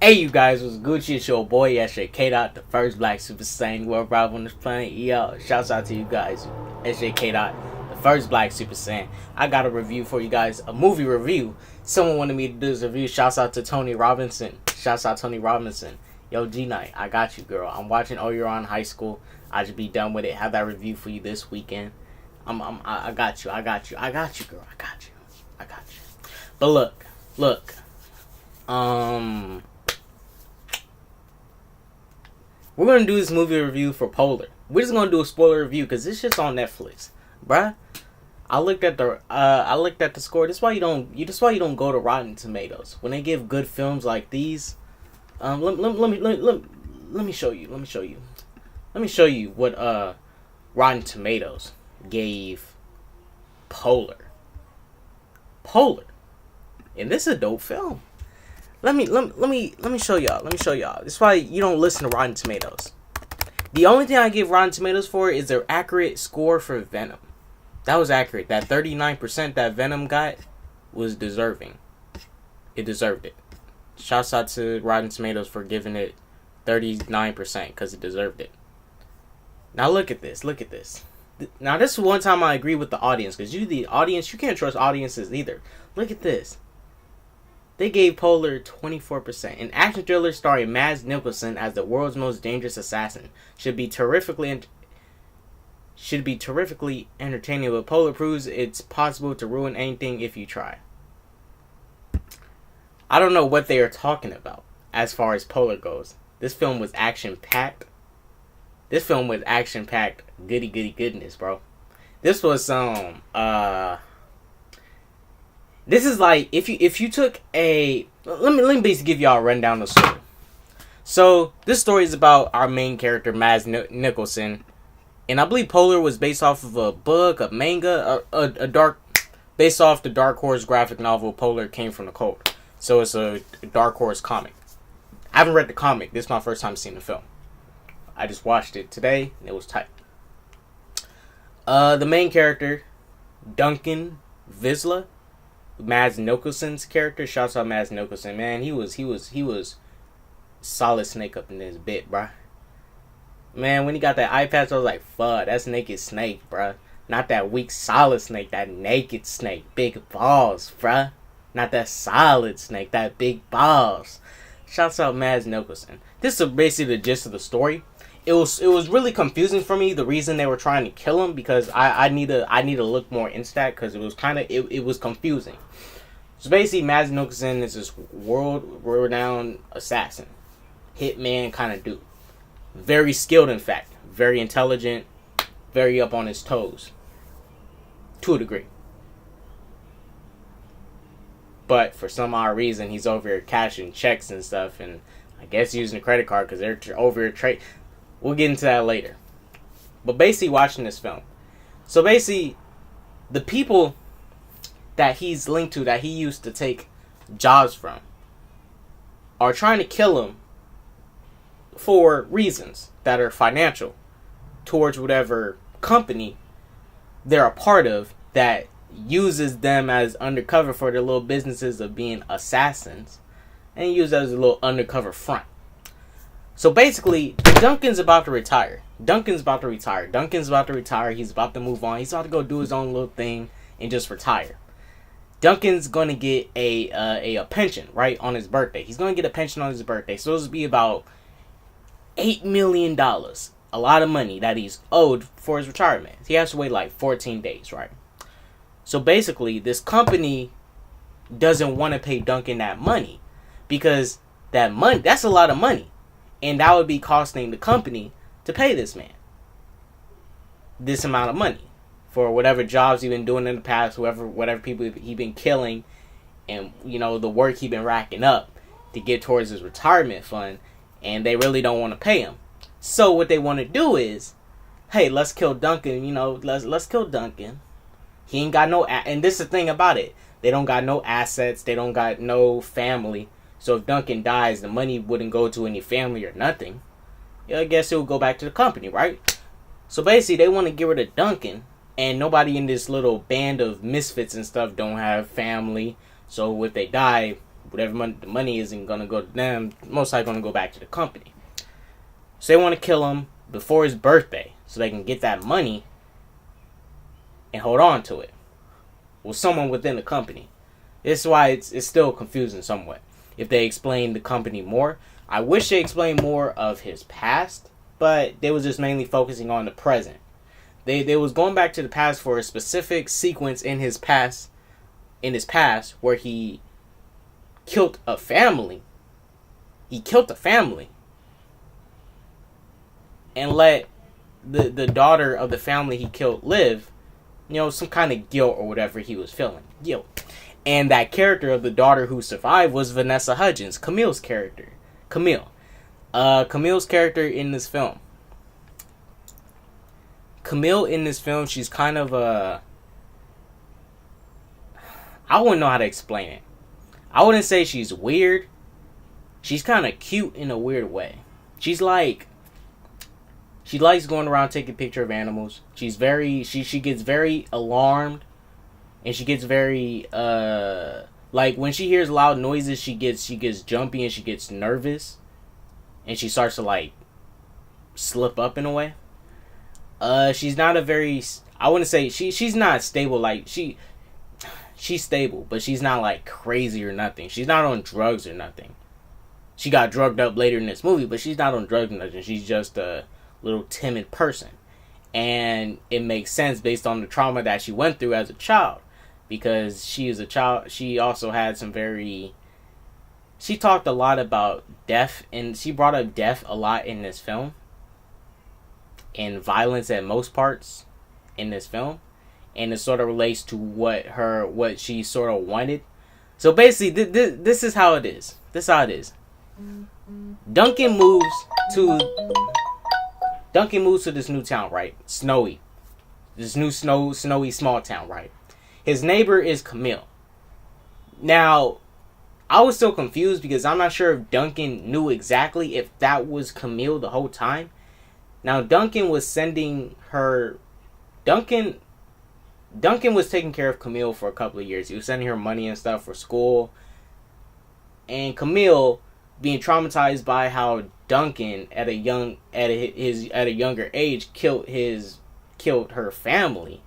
Hey, you guys, what's Gucci? It's your boy, SJK Dot, the first black Super Saiyan world rival on this planet. Yo, shouts out to you guys, SJK Dot, the first black Super Saiyan. I got a review for you guys, a movie review. Someone wanted me to do this review. Shouts out to Tony Robinson. Shouts out Tony Robinson. Yo, G Knight, I got you, girl. I'm watching Oh You're On High School. I should be done with it. Have that review for you this weekend. I got you, girl. I got you. I got you. But look. We're gonna do this movie review for Polar. We're just gonna do a spoiler review because this shit's on Netflix, bruh. I looked at the score. That's why you don't go to Rotten Tomatoes when they give good films like these. Let me show you. Let me show you what Rotten Tomatoes gave Polar. And this is a dope film. Let me show y'all. This is why you don't listen to Rotten Tomatoes. The only thing I give Rotten Tomatoes for is their accurate score for Venom. That was accurate. That 39% that Venom got was deserving. It deserved it. Shouts out to Rotten Tomatoes for giving it 39% because it deserved it. Now look at this. Now this is one time I agree with the audience, because the audience, you can't trust audiences either. Look at this. They gave Polar 24%. An action thriller starring Mads Mikkelsen as the world's most dangerous assassin should be terrifically entertaining, but Polar proves it's possible to ruin anything if you try. I don't know what they are talking about as far as Polar goes. This film was action-packed. Goody goodness, bro. This was this is like if you took a let me basically give y'all a rundown of the story. So this story is about our main character Mads Mikkelsen, and I believe Polar was based off of a book, a manga, based off the Dark Horse graphic novel Polar Came from the Cold. So it's a Dark Horse comic. I haven't read the comic. This is my first time seeing the film. I just watched it today and it was tight. The main character, Duncan Visla, Mads Mikkelsen's character. Shouts out Mads Mikkelsen, man. He was solid Snake up in this bit, bruh. Man, when he got that eye patch, I was like, fuck, that's naked Snake, bruh. Not that weak solid Snake, that naked Snake, big balls, bruh. Not that solid Snake, that big balls. Shouts out Mads Mikkelsen. This is basically the gist of the story. It was really confusing for me, the reason they were trying to kill him, because I need to look more into that, because it was it was confusing. So basically, Mads Mikkelsen is this world-renowned assassin, hitman kind of dude, very skilled, in fact, very intelligent, very up on his toes, to a degree. But for some odd reason, he's over here cashing checks and stuff, and I guess using a credit card because they're over here trade. We'll get into that later. But basically, watching this film. So basically, the people that he's linked to, that he used to take jobs from, are trying to kill him for reasons that are financial towards whatever company they're a part of that uses them as undercover for their little businesses of being assassins, and use that as a little undercover front. So basically, Duncan's about to retire. He's about to move on. He's about to go do his own little thing and just retire. Duncan's going to get a pension, right, on his birthday. He's going to get a pension on his birthday. So it'll be about $8 million. A lot of money that he's owed for his retirement. He has to wait like 14 days, right? So basically, this company doesn't want to pay Duncan that money, because that's a lot of money. And that would be costing the company to pay this man this amount of money for whatever jobs he's been doing in the past, whatever people he been killing, and the work he been racking up to get towards his retirement fund, and they really don't want to pay him. So what they want to do is, hey, let's kill Duncan. Let's kill Duncan. He ain't got no, and this is the thing about it. They don't got no assets. They don't got no family. So if Duncan dies, the money wouldn't go to any family or nothing. I guess it would go back to the company, right? So basically, they want to get rid of Duncan, and nobody in this little band of misfits and stuff don't have family. So if they die, whatever the money isn't gonna go to them. Most likely gonna go back to the company. So they want to kill him before his birthday, so they can get that money and hold on to it. Well, someone within the company. This is why it's still confusing somewhat. If they explain the company more, I wish they explained more of his past, but they was just mainly focusing on the present. They was going back to the past for a specific sequence in his past, where he killed a family. He killed a family and let the daughter of the family he killed live. You know, some kind of guilt or whatever he was feeling. Guilt. And that character of the daughter who survived was Vanessa Hudgens, Camille's character. Camille's character in this film. Camille in this film, she's kind of I wouldn't know how to explain it. I wouldn't say she's weird. She's kind of cute in a weird way. She likes going around taking pictures of animals. She gets very alarmed, and she gets very like when she hears loud noises, she gets jumpy and she gets nervous, and she starts to like slip up in a way. She's not a very, I wouldn't say she's not stable. Like she's stable, but she's not like crazy or nothing. She's not on drugs or nothing. She got drugged up later in this movie, but she's not on drugs or nothing. She's just a little timid person. And it makes sense based on the trauma that she went through as a child. Because she is a child, she also had some she talked a lot about death, and she brought up death a lot in this film. And violence at most parts in this film. And it sort of relates to what she sort of wanted. So basically, this is how it is. This is how it is. Duncan moves to this new town, right? Snowy. This new snowy small town, right? His neighbor is Camille. Now, I was still confused because I'm not sure if Duncan knew exactly if that was Camille the whole time. Now, Duncan was sending her... Duncan was taking care of Camille for a couple of years. He was sending her money and stuff for school. And Camille, being traumatized by how Duncan at a younger age killed her family.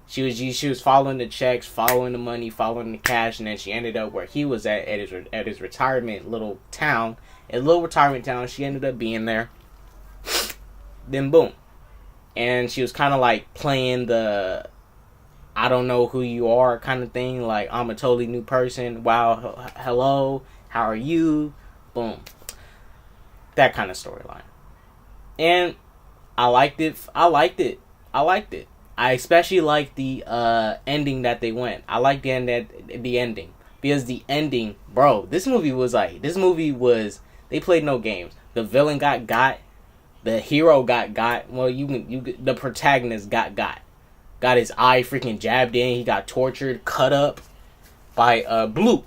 She was following the checks, following the money, following the cash, and then she ended up where he was at his retirement little town. A little retirement town. She ended up being there. Then boom. And she was kind of like playing the I don't know who you are kind of thing. Like, I'm a totally new person. Wow, hello, how are you? Boom. That kind of storyline. And I liked it. I especially liked the ending that they went. I liked the ending. Because the ending, bro, this movie was, they played no games. The villain got. The hero got. Well, the protagonist got. Got his eye freaking jabbed in. He got tortured, cut up by Blue.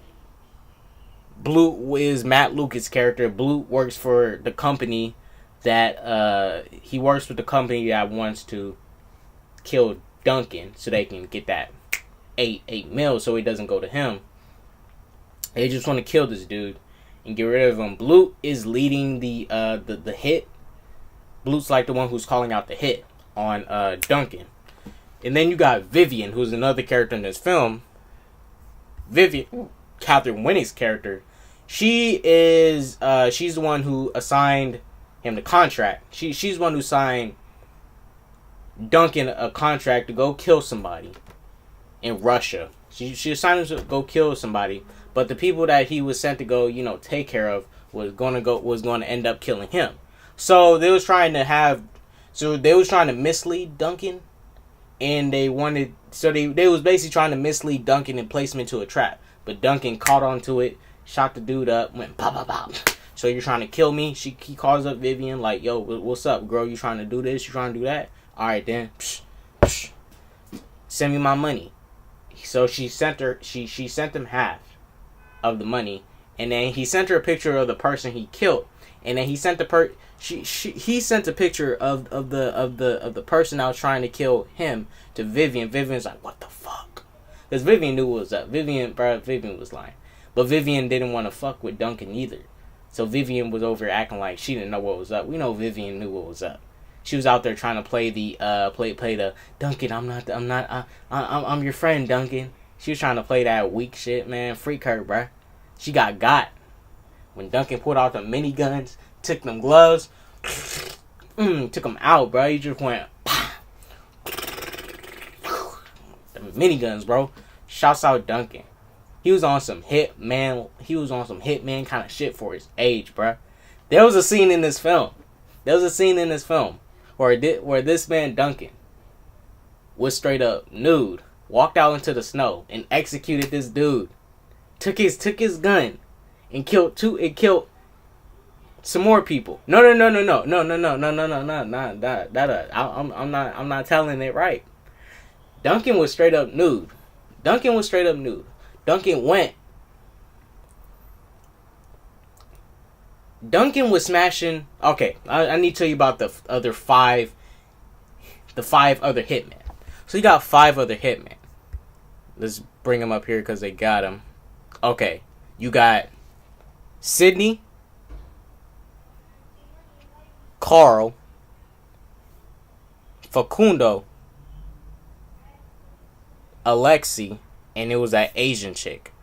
Blue is Matt Lucas' character. Blue works for the company that he works with the company that wants to kill Duncan so they can get that 8 mil so he doesn't go to him. They just want to kill this dude and get rid of him. Blue is leading the hit. Blue's like the one who's calling out the hit on Duncan. And then you got Vivian, who's another character in this film. Vivian, Catherine Winning's character, she's the one who assigned him the contract. She's the one who signed Duncan a contract to go kill somebody in Russia. She assigned him to go kill somebody, but the people that he was sent to go, take care of was going to end up killing him. So they was trying to mislead Duncan, and they was basically trying to mislead Duncan and place him into a trap. But Duncan caught onto it, shot the dude up, went pop pop pop. So you're trying to kill me? He calls up Vivian like, yo, what's up, girl? You trying to do this? You trying to do that? All right then, send me my money. So she sent him half of the money, and then he sent her a picture of the person he killed, and then he sent he sent a picture of the person that was trying to kill him to Vivian. Vivian's like, what the fuck? Because Vivian knew what was up. Vivian was lying. But Vivian didn't want to fuck with Duncan either. So Vivian was over acting like she didn't know what was up. We know Vivian knew what was up. She was out there trying to play the play the Duncan. I'm your friend, Duncan. She was trying to play that weak shit, man. Freak her, bruh. She got. When Duncan pulled out the miniguns, took them gloves, took them out, bro. He just went, the miniguns, bro. Shouts out Duncan. He was on some hitman kind of shit for his age, bro. There was a scene in this film where this man Duncan was straight up nude, walked out into the snow and executed this dude. Took his gun and killed some more people. No. I'm not telling it right. Duncan was straight up nude. Duncan was smashing. Okay, I need to tell you about the five other hitmen. So you got 5 other hitmen. Let's bring them up here because they got them. Okay, you got Sydney, Carl, Facundo, Alexi, and it was that Asian chick,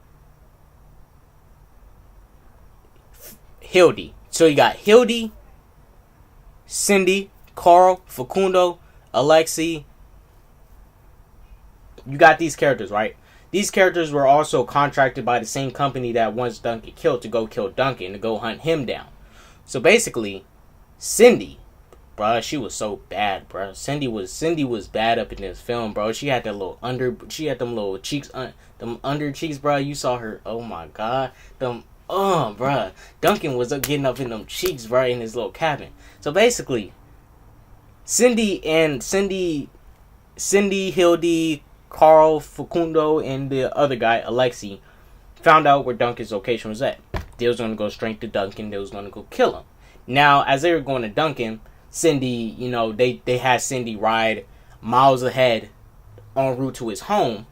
Hildy. So you got Hildy, Cindy, Carl, Facundo, Alexi. You got these characters, right? These characters were also contracted by the same company that once Duncan killed to go kill Duncan, to go hunt him down. So basically, Cindy, bruh, she was so bad, bruh. Cindy was bad up in this film, bro. She had them little cheeks, them under cheeks, bruh. You saw her, oh my god, bruh. Duncan was getting up in them cheeks, bruh, in his little cabin. So basically, Cindy, Hildy, Carl, Facundo, and the other guy, Alexi, found out where Duncan's location was at. They was going to go straight to Duncan. They was going to go kill him. Now, as they were going to Duncan, Cindy, they had Cindy ride miles ahead en route to his home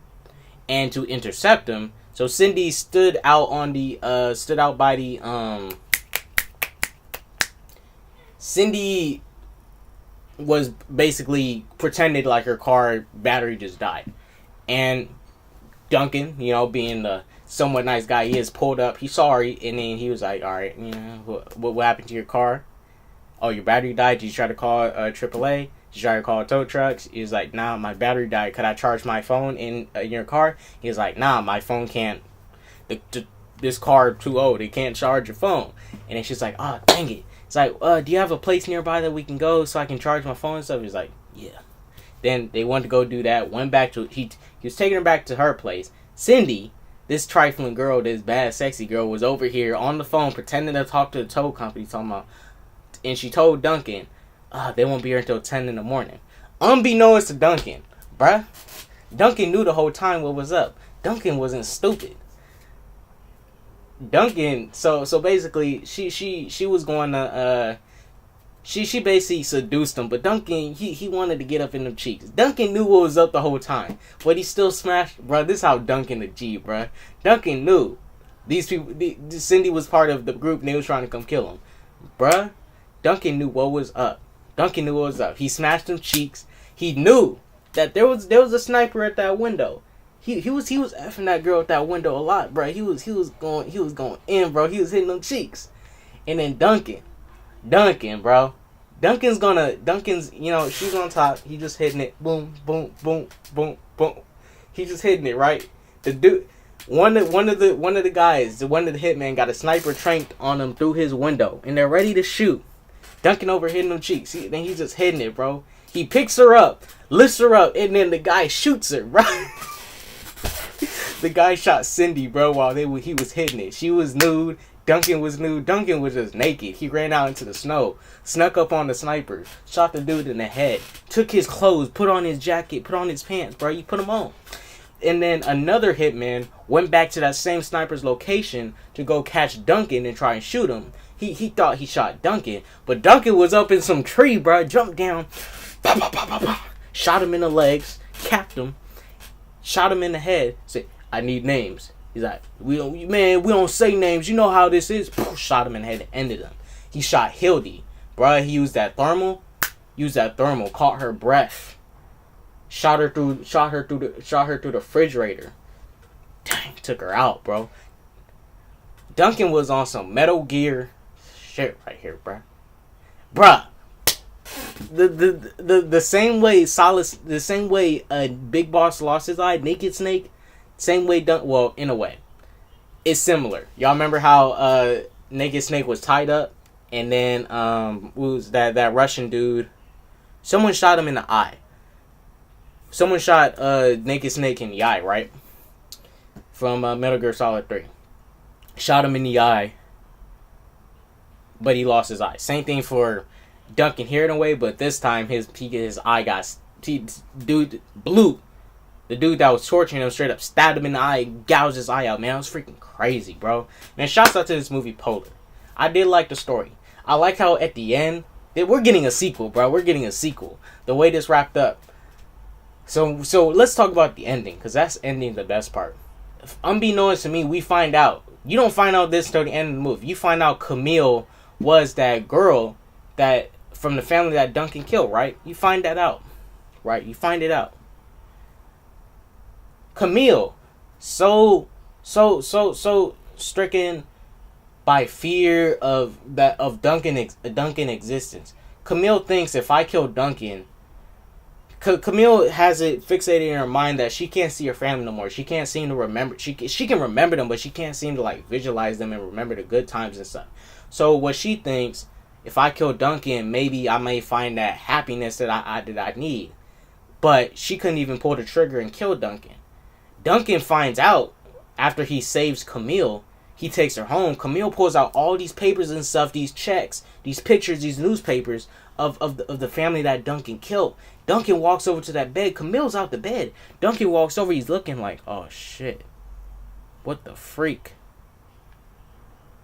and to intercept him. So Cindy stood out by the Cindy was basically pretended like her car battery just died. And Duncan, being the somewhat nice guy he is, pulled up. He saw her, and then he was like, all right, what happened to your car? Oh, your battery died? Did you try to call AAA? Did you try to call tow trucks? He was like, nah, my battery died. Could I charge my phone in your car? He was like, nah, my phone can't. This car too old. It can't charge your phone. And then she's like, oh, dang it. It's like, do you have a place nearby that we can go so I can charge my phone and stuff? He's like, yeah. Then they wanted to go do that. Went back to he was taking her back to her place. Cindy, this trifling girl, this bad sexy girl, was over here on the phone pretending to talk to the tow company, and she told Duncan, they won't be here until 10 in the morning. Unbeknownst to Duncan, bruh, Duncan knew the whole time what was up. Duncan wasn't stupid. Duncan, so basically, she was going to, she basically seduced him, but Duncan, he wanted to get up in them cheeks. Duncan knew what was up the whole time, but he still smashed, bruh. This is how Duncan the G, bruh. Duncan knew these people, Cindy was part of the group, and they was trying to come kill him, bruh. Duncan knew what was up. He smashed them cheeks. He knew that there was a sniper at that window. He was effing that girl at that window a lot, bro. He was going in, bro. He was hitting them cheeks. And then Duncan, bro. Duncan's, she's on top. He just hitting it. Boom, boom, boom, boom, boom. He just hitting it, right? The dude, one of the guys, one of the hitmen got a sniper trained on him through his window, and they're ready to shoot. Duncan over hitting them cheeks. Then he's just hitting it, bro. He picks her up, lifts her up, and then the guy shoots her, bro. The guy shot Cindy, bro, while he was hitting it. She was nude. Duncan was nude. Duncan was just naked. He ran out into the snow, snuck up on the sniper, shot the dude in the head, took his clothes, put on his jacket, put on his pants, bro. You put them on. And then another hitman went back to that same sniper's location to go catch Duncan and try and shoot him. He thought he shot Duncan, but Duncan was up in some tree, bro. Jumped down, shot him in the legs, capped him, shot him in the head. Said, I need names. He's like, we don't say names. You know how this is. Shot him in the head and ended him. He shot Hildy, bruh. He used that thermal. Caught her breath. Shot her through the refrigerator. Dang, took her out, bro. Duncan was on some Metal Gear shit right here, bruh. The same way Big Boss lost his eye, Naked Snake, same way in a way, it's similar. Y'all remember how Naked Snake was tied up, and then who was that Russian dude? Someone shot him in the eye. Someone shot Naked Snake in the eye, right? From Metal Gear Solid 3. Shot him in the eye, but he lost his eye. Same thing for Duncan here in a way, but this time his eye got dude blew. The dude that was torturing him straight up stabbed him in the eye, gouged his eye out. Man, that was freaking crazy, bro. Man, shouts out to this movie Polar. I did like the story. I like how at the end we're getting a sequel, bro. We're getting a sequel. The way this wrapped up. So let's talk about the ending, because that's ending the best part. Unbeknownst to me, we find out. You don't find out this till the end of the movie. You find out Camille was that girl that from the family that Duncan killed, right? You find that out, right? You find it out. Camille, so stricken by fear of Duncan's existence. Camille thinks if I kill Duncan, Camille has it fixated in her mind that she can't see her family no more. She can't seem to remember. She can remember them, but she can't seem to like visualize them and remember the good times and stuff. So what she thinks, if I kill Duncan, maybe I may find that happiness that I need. But she couldn't even pull the trigger and kill Duncan. Duncan finds out after he saves Camille. He takes her home. Camille pulls out all these papers and stuff, these checks, these pictures, these newspapers of the family that Duncan killed. Duncan walks over to that bed. Camille's out the bed. Duncan walks over. He's looking like, oh shit, what the freak?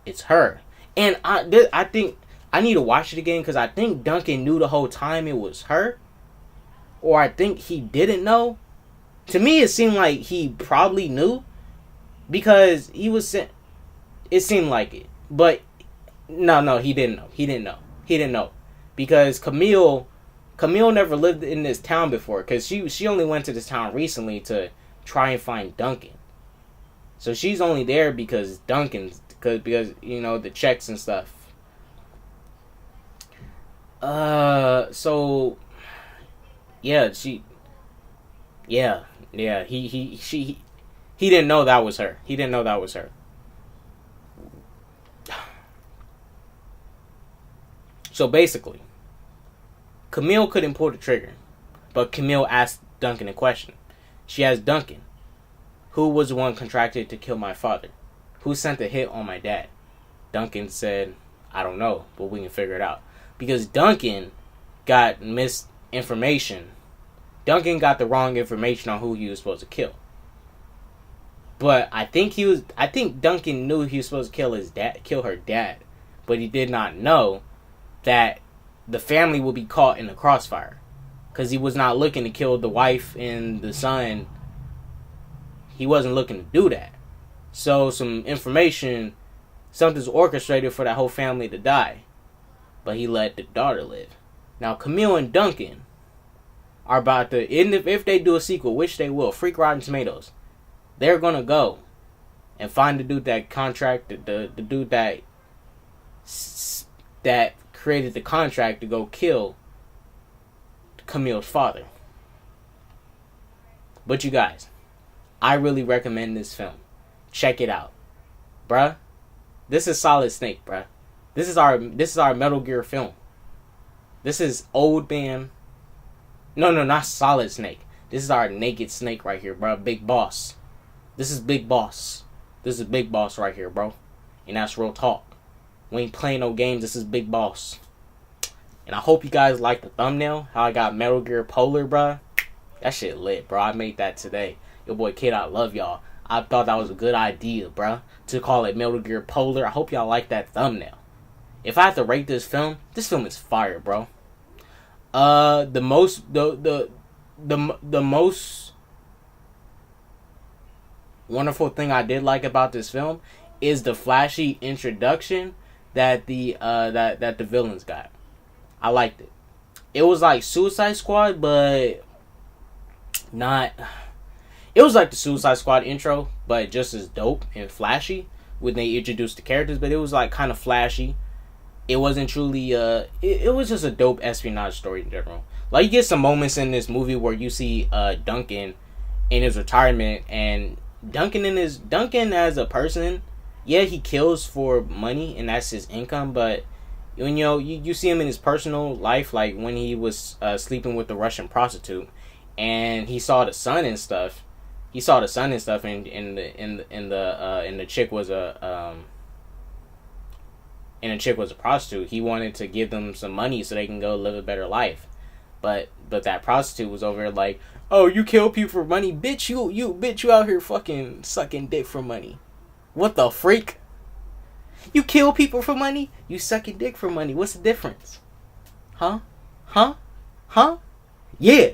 It's her. And I think I need to watch it again, because I think Duncan knew the whole time it was her, or I think he didn't know. To me, it seemed like he probably knew, because he was. It seemed like it, but no, he didn't know. He didn't know, because Camille never lived in this town before, because she only went to this town recently to try and find Duncan. So she's only there because because you know, the checks and stuff. So yeah, he didn't know that was her. He didn't know that was her. So basically, Camille couldn't pull the trigger, but Camille asked Duncan a question. She asked Duncan, who was the one contracted to kill my father? Who sent the hit on my dad? Duncan said, I don't know, but we can figure it out. Because Duncan got misinformation. Duncan got the wrong information on who he was supposed to kill. But I think Duncan knew he was supposed to kill her dad, but he did not know that the family would be caught in the crossfire, because he was not looking to kill the wife and the son. He wasn't looking to do that. So something's orchestrated for that whole family to die, but he let the daughter live. Now Camille and Duncan are about to, if they do a sequel, which they will, freak Rotten Tomatoes, they're gonna go and find the dude that the dude that created the contract to go kill Camille's father. But you guys, I really recommend this film. Check it out, bruh. This is Solid Snake, bruh. This is our Metal Gear film. This is Old Man. No, not Solid Snake. This is our Naked Snake right here, bruh. Big Boss. This is Big Boss. This is Big Boss right here, bro. And that's real talk. We ain't playing no games. This is Big Boss. And I hope you guys like the thumbnail. How I got Metal Gear Polar, bruh. That shit lit, bro. I made that today. Your boy Kid, I love y'all. I thought that was a good idea, bruh, to call it Metal Gear Polar. I hope y'all like that thumbnail. If I have to rate this film is fire, bro. The most wonderful thing I did like about this film is the flashy introduction that the villains got. I liked it. It was like Suicide Squad, but not. It was like the Suicide Squad intro, but just as dope and flashy when they introduced the characters. But it was like kind of flashy. It wasn't truly. It was just a dope espionage story in general. Like you get some moments in this movie where you see Duncan in his retirement, and Duncan as a person, yeah, he kills for money and that's his income. But when you see him in his personal life, like when he was sleeping with the Russian prostitute, and he saw the sun and stuff. He saw the sun and stuff, and the chick was a prostitute. He wanted to give them some money so they can go live a better life, but that prostitute was over there like, oh, you kill people for money, bitch. You out here fucking sucking dick for money. What the freak? You kill people for money? You sucking dick for money? What's the difference? Huh? Yeah.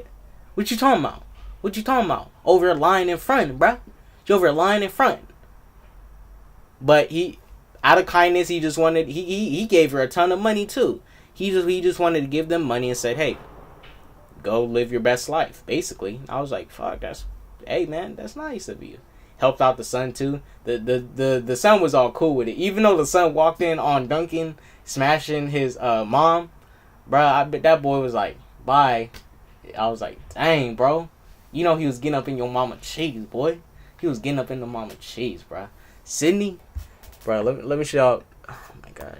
What you talking about? What you talking about? Over there lying in front, bruh. You over there lying in front. But he, out of kindness, he just wanted. He gave her a ton of money too. He just wanted to give them money and said, hey, go live your best life. Basically, I was like, fuck, hey man, that's nice of you. Helped out the son too. The son was all cool with it, even though the son walked in on Duncan smashing his mom, bruh. I bet that boy was like, bye. I was like, dang, bro. You know he was getting up in your mama cheese, boy. He was getting up in the mama cheese, bruh. Sydney, bruh, let me show y'all. Oh my gosh.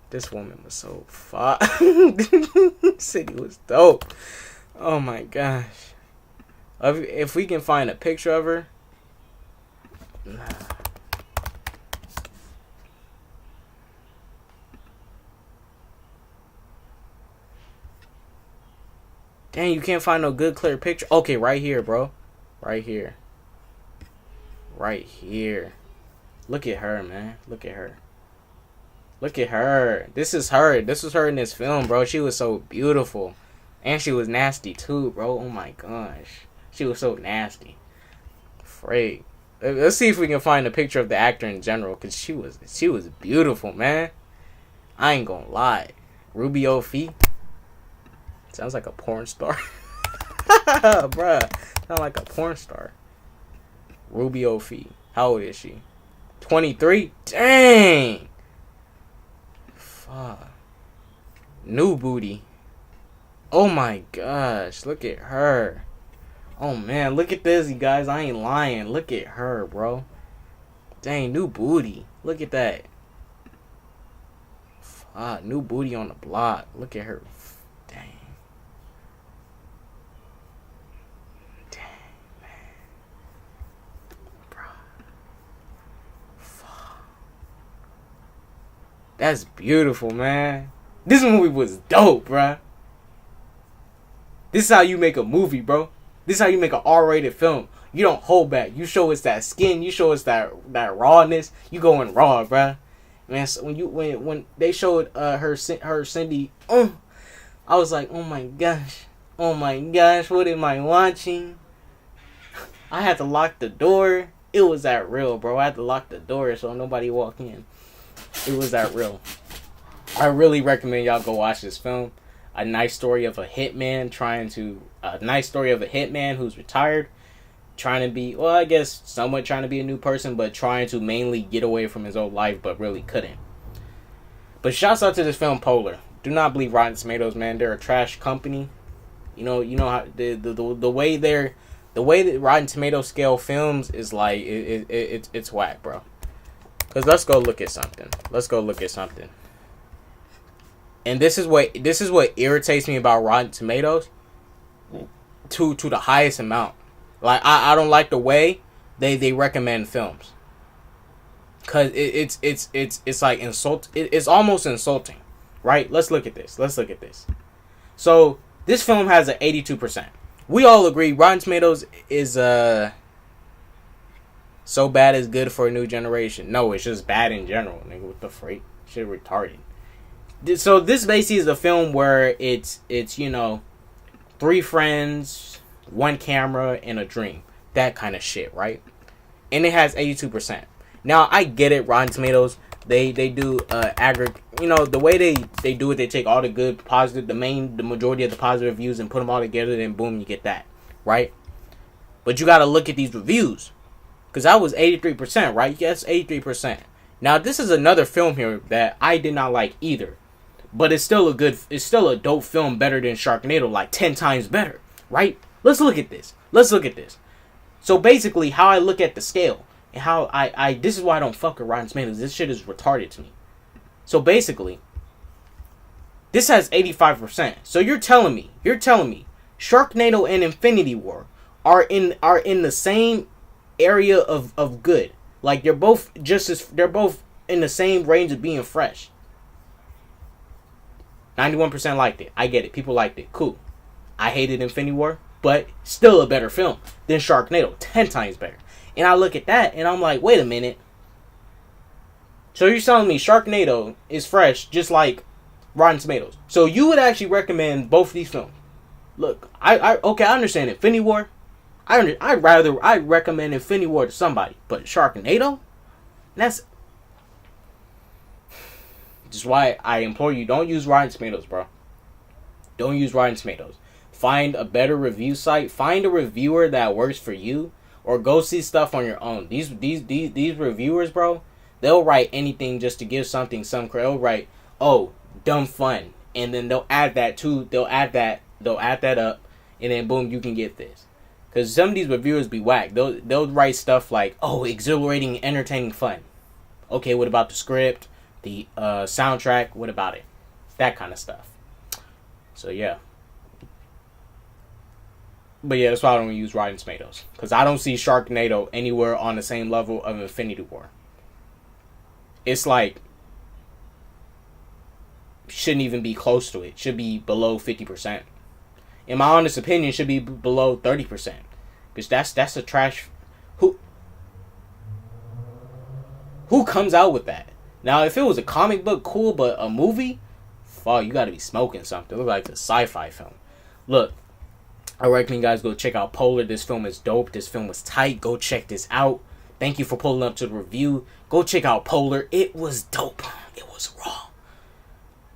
This woman was so fire. Sydney was dope. Oh my gosh. If we can find a picture of her. Dang, you can't find no good clear picture. Okay, right here, bro. Right here. Right here. Look at her, man. Look at her. Look at her. This is her. This was her in this film, bro. She was so beautiful. And she was nasty, too, bro. Oh, my gosh. She was so nasty. Freak. Let's see if we can find a picture of the actor in general. Because she was beautiful, man. I ain't gonna lie. Rubio Fee. Sounds like a porn star. Bruh. Sounds like a porn star. Rubio Fee. How old is she? 23? Dang! Fuck. New booty. Oh my gosh. Look at her. Oh man, look at this, you guys. I ain't lying. Look at her, bro. Dang, new booty. Look at that. Fuck, new booty on the block. Look at her. Dang. That's beautiful, man. This movie was dope, bruh. This is how you make a movie, bro. This is how you make an R-rated film. You don't hold back. You show us that skin. You show us that rawness. You going raw, bruh. Man, so when they showed her Cindy, I was like, oh my gosh, what am I watching? I had to lock the door. It was that real, bro. I had to lock the door so nobody walked in. It was that real. I really recommend y'all go watch this film. A nice story of a hitman who's retired, trying to be, well, I guess somewhat trying to be a new person, but trying to mainly get away from his old life, but really couldn't. But shouts out to this film, Polar. Do not believe Rotten Tomatoes, man. They're a trash company. You know how the way that Rotten Tomatoes scale films is like it's whack, bro. Cause let's go look at something. And this is what irritates me about Rotten Tomatoes to the highest amount. Like I don't like the way they recommend films. Cause it's like it's almost insulting, right? Let's look at this. So this film has an 82%. We all agree Rotten Tomatoes is so bad it's good for a new generation. No, it's just bad in general, nigga. What the freak? Shit retarded. So this basically is a film where it's 3 friends, 1 camera, and a dream. that kind of shit, right? And it has 82%. Now I get it, Rotten Tomatoes, they do you know, the way they do it, they take all the good positive, the majority of the positive reviews and put them all together, then boom, you get that, right? But you got to look at these reviews, because that was 83%, right? Yes, 83%. Now this is another film here that I did not like either, but it's still a dope film, better than Sharknado, like 10 times better, right? Let's look at this. So basically, how I look at the scale, and how I this is why I don't fuck with Rotten Tomatoes. This shit is retarded to me. So basically, this has 85%. So you're telling me Sharknado and Infinity War are in the same area of good. Like they're both in the same range of being fresh. 91% liked it. I get it. People liked it. Cool. I hated Infinity War, but still a better film than Sharknado. 10 times better. And I look at that and I'm like, wait a minute. So you're telling me Sharknado is fresh just like Rotten Tomatoes. So you would actually recommend both of these films. Look, I understand Infinity War. I recommend Infinity War to somebody. But Sharknado? That's just why I implore you, don't use Rotten Tomatoes, bro. Don't use Rotten Tomatoes. Find a better review site. Find a reviewer that works for you. Or go see stuff on your own. These reviewers, bro, they'll write anything just to give something some credit. They'll write, oh, dumb fun. And then they'll add that up. And then boom, you can get this. Because some of these reviewers be whack. They'll write stuff like, oh, exhilarating, entertaining fun. Okay, what about the script? The soundtrack? What about it? That kind of stuff. So, yeah. But yeah, that's why I don't use Rotten Tomatoes. Because I don't see Sharknado anywhere on the same level of Infinity War. It's like, shouldn't even be close to it. Should be below 50%. In my honest opinion, should be below 30%. Because that's a trash. Who comes out with that? Now, if it was a comic book, cool, but a movie? Fuck, you gotta be smoking something. It looks like a sci-fi film. Look, I recommend you guys go check out Polar. This film is dope. This film was tight. Go check this out. Thank you for pulling up to the review. Go check out Polar. It was dope. It was raw.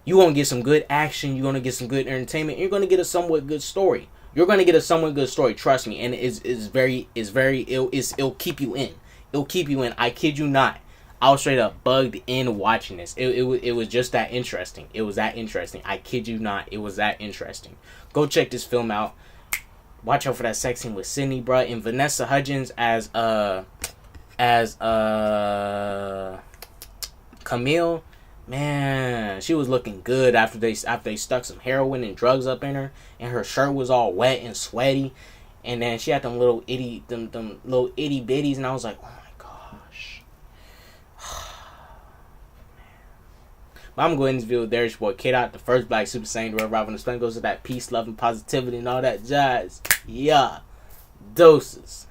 You're going to get some good action. You're going to get some good entertainment. You're going to get a somewhat good story. You're going to get a somewhat good story. Trust me. And it'll keep you in. It'll keep you in. I kid you not. I was straight up bugged in watching this. It was just that interesting. It was that interesting. I kid you not. It was that interesting. Go check this film out. Watch out for that sex scene with Sydney, bruh, and Vanessa Hudgens as Camille. Man, she was looking good after they stuck some heroin and drugs up in her, and her shirt was all wet and sweaty, and then she had them little itty bitties, and I was like, oh my gosh. But I'm going to interview with Derek Boy Kid Out, the first Black Super Saiyan to arrive on the planet. Goes to that peace, love, and positivity and all that jazz. Yeah. Doses.